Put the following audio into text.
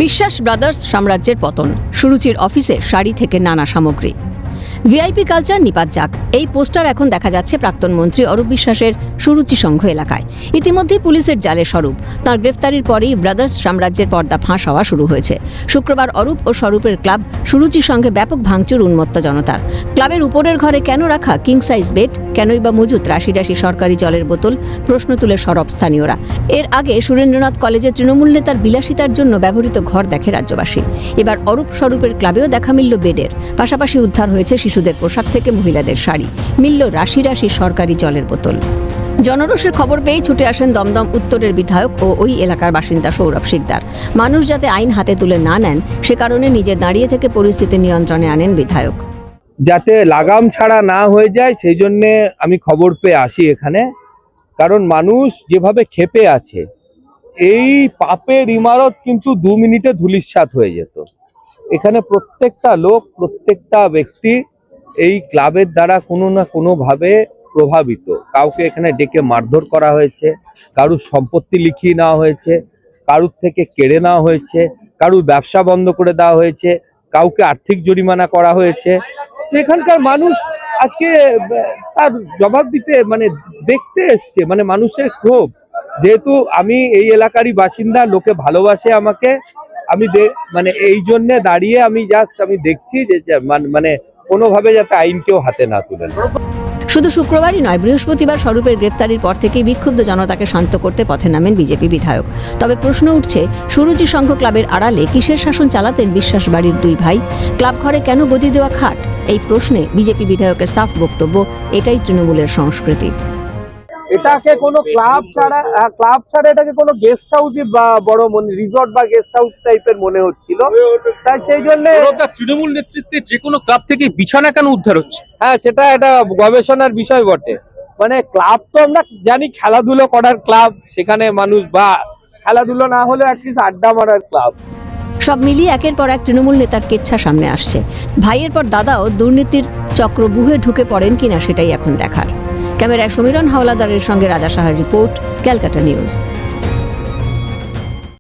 বিশ্বাস ব্রাদার্স সাম্রাজ্যের পতন, সুরুচির অফিসে শাড়ি থেকে নানা সামগ্রী। ভিআইপি কালচার নিপাত যাক, এই পোস্টার এখন দেখা যাচ্ছে প্রাক্তন মন্ত্রী অরূপ বিশ্বাসের সুরুচি সংঘ এলাকায়। ইতিমধ্যেই পুলিশের জালে স্বরূপ, তাঁর গ্রেফতারির পরেই ব্রাদার্স সাম্রাজ্যের পর্দা ফাঁস হওয়া শুরু হয়েছে। শুক্রবার অরূপ ও স্বরূপের ক্লাব সুরুচি সঙ্গে ব্যাপক ভাঙচুর উন্মত্ত জনতার। ক্লাবের উপরের ঘরে কেন রাখা কিং সাইজ বেড, কেনই বা মজুত রাশি রাশি সরকারি জলের বোতল, প্রশ্ন তুলে সরব স্থানীয়রা। এর আগে সুরেন্দ্রনাথ কলেজে তৃণমূল নেতার বিলাসিতার জন্য ব্যবহৃত ঘর দেখে রাজ্যবাসী। এবার অরূপ স্বরূপের ক্লাবেও দেখা মিলল বেডের, পাশাপাশি উদ্ধার হয়েছে শিশুদের পোশাক থেকে মহিলাদের শাড়ি, মিলল রাশি রাশি সরকারি জলের বোতল। জনরোষের খবর পেয়ে ছুটে আসেন দমদম উত্তরের বিধায়ক ও ওই এলাকার বাসিন্দা সৌরভ শিকদার। মানুষ যাতে আইন হাতে তুলে না নেন, সে কারণে নিজে দাঁড়িয়ে থেকে পরিস্থিতি নিয়ন্ত্রণে আনেন বিধায়ক। যাতে লাগাম ছাড়া না হয়ে যায় সেই জন্যে আমি খবর পেয়ে আসি এখানে, কারণ মানুষ যেভাবে ক্ষেপে আছে, এই পাপের ইমারত কিন্তু 2 মিনিটে ধূলিসাৎ হয়ে যেত। এখানে প্রত্যেকটা লোক, প্রত্যেকটা ব্যক্তি এই ক্লাবের দ্বারা কোনো না কোনোভাবে প্রভাবিত। কাউকে এখানে ডেকে মারধর করা হয়েছে, কারুর সম্পত্তি লিখিয়ে নেওয়া হয়েছে, কারুর থেকে কেড়ে নেওয়া হয়েছে, কারুর ব্যবসা বন্ধ করে দেওয়া হয়েছে, কাউকে আর্থিক জরিমানা করা হয়েছে। তো এখানকার মানুষ আজকে তার জবাব দিতে দেখতে এসছে, মানুষের ক্ষোভ। যেহেতু আমি এই এলাকারই বাসিন্দা, লোকে ভালোবাসে আমাকে, আমি এই জন্যে দাঁড়িয়ে আমি দেখছি যে কোনোভাবে যাতে আইন কেউ হাতে না তুলে। শুধু শুক্রবারই নয়, বৃহস্পতিবার স্বরূপের গ্রেফতারির পর থেকেই বিক্ষুব্ধ জনতাকে শান্ত করতে পথে নামেন বিজেপি বিধায়ক। তবে প্রশ্ন উঠছে, সুরুচি সংঘ ক্লাবের আড়ালে কিসের শাসন চালাতেন বিশ্বাস বাড়ির 2 ভাই? ক্লাব ঘরে কেন গদি দেওয়া খাট? এই প্রশ্নে বিজেপি বিধায়কের সাফ বক্তব্য, এটাই তৃণমূলের সংস্কৃতি। এটাকে কোনো ক্লাব ছাড়া এটাকে কোনো গেস্ট হাউস বা বড় রিসর্ট বা গেস্ট হাউস টাইপের মনে হচ্ছিল। তাই সেই জন্য তৃণমূল নেতৃত্বে যে কোনো ক্লাব থেকে বিছানা কেন উদ্ধার হচ্ছে? হ্যাঁ, সেটা একটা গবেষণার বিষয় বটে। ক্লাব তো আমরা জানি খেলাধুলো করার ক্লাব, সেখানে মানুষ বা খেলাধুলো না হলে অ্যাটলিস্ট আড্ডা মারার ক্লাব। সব মিলিয়ে একের পর এক তৃণমূল নেতার কেচ্ছা সামনে আসছে। ভাইয়ের পর দাদাও দুর্নীতির চক্রব্যূহে ঢুকে পড়েন কিনা সেটাই এখন দেখার। ক্যামেরায় সমীরণ হাওলাদারের সঙ্গে রাজা সাহার রিপোর্ট, ক্যালকাটা নিউজ।